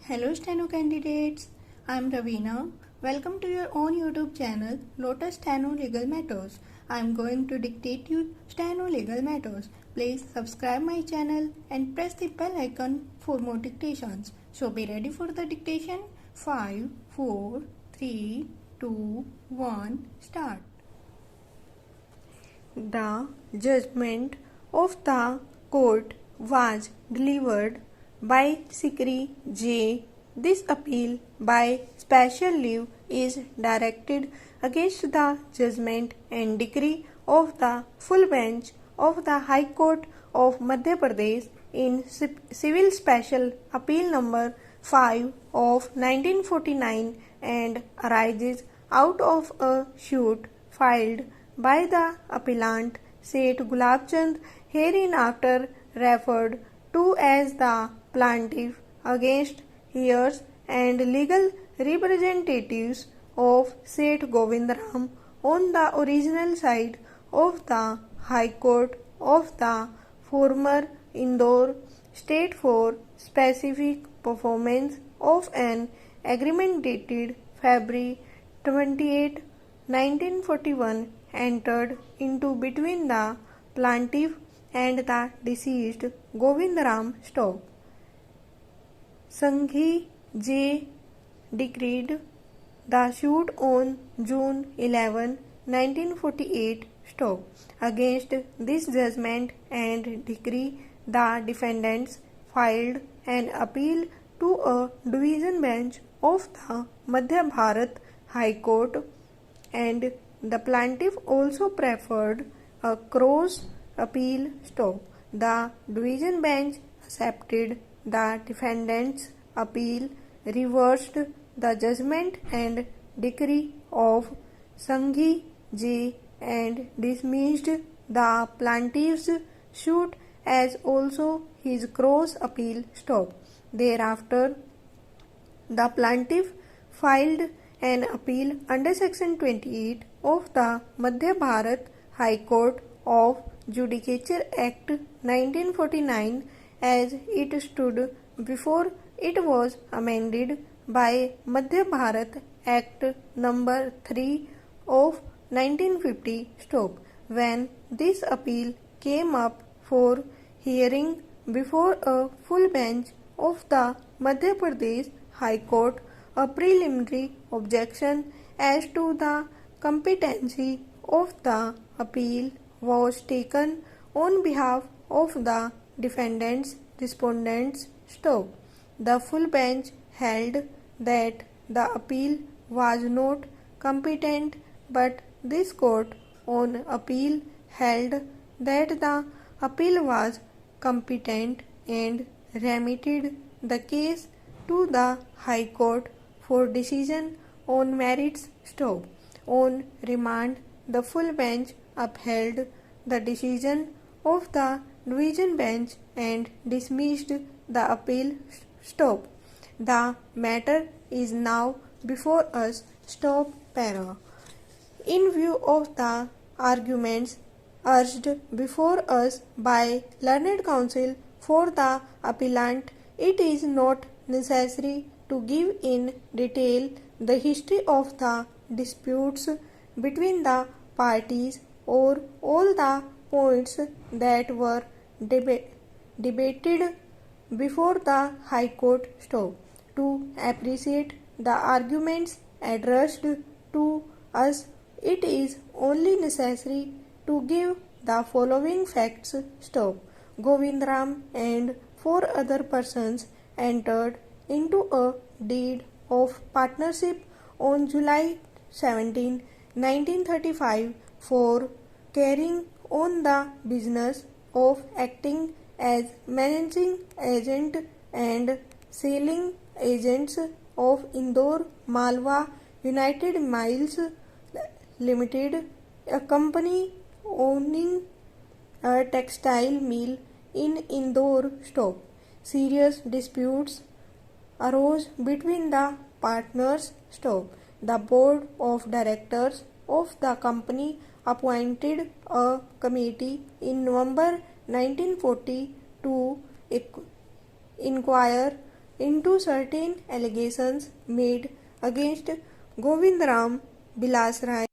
Hello Steno candidates, I am Ravina. Welcome to your own YouTube channel Lotus Steno Legal Matters. I am going to dictate you Steno Legal Matters. Please subscribe my channel and press the bell icon for more dictations. So be ready for the dictation. 5, 4, 3, 2, 1, start. The judgment of the court was delivered by Sikri J. This appeal by special leave is directed against the judgment and decree of the full bench of the High Court of Madhya Pradesh in Civil Special Appeal number 5 of 1949 and arises out of a suit filed by the appellant Seth Gulabchand, hereinafter referred to as the plaintiff, against heirs and legal representatives of Seth Govindram on the original side of the High Court of the former Indore State for specific performance of an agreement dated February 28, 1941 entered into between the plaintiff and the deceased Govindram Stock. Sanghi J. decreed the suit on June 11, 1948 Stock. Against this judgment and decree, the defendants filed an appeal to a division bench of the Madhya Bharat High Court, and the plaintiff also preferred a cross appeal stop. The division bench accepted the defendant's appeal, reversed the judgment and decree of Sanghi J. and dismissed the plaintiff's suit as also his cross appeal stop. Thereafter, the plaintiff filed an appeal under Section 28 of the Madhya Bharat High Court of Judicature Act 1949 as it stood before it was amended by Madhya Bharat Act number 3 of 1950 Stock. When this appeal came up for hearing before a full bench of the Madhya Pradesh High Court, a preliminary objection as to the competency of the appeal was taken on behalf of the defendants respondents Stock. The full bench held that the appeal was not competent, but this court on appeal held that the appeal was competent and remitted the case to the High Court for decision on merits. Stock. On remand, the full bench upheld the decision of the division bench and dismissed the appeal. Stop. The matter is now before us. Stop para. In view of the arguments urged before us by learned counsel for the appellant, it is not necessary to give in detail the history of the disputes between the parties or all the points that were debated before the High Court. Stop. To appreciate the arguments addressed to us, it is only necessary to give the following facts. Stop. Govindram and 4 other persons entered into a deed of partnership on July 17, 1935 for carrying on the business of acting as managing agent and selling agents of Indore Malwa United Miles Limited, a company owning a textile mill in Indore. Stop. Serious disputes arose between the partners. Stop. The board of directors of the company appointed a committee in November 1940 to inquire into certain allegations made against Govindram Bilas Rai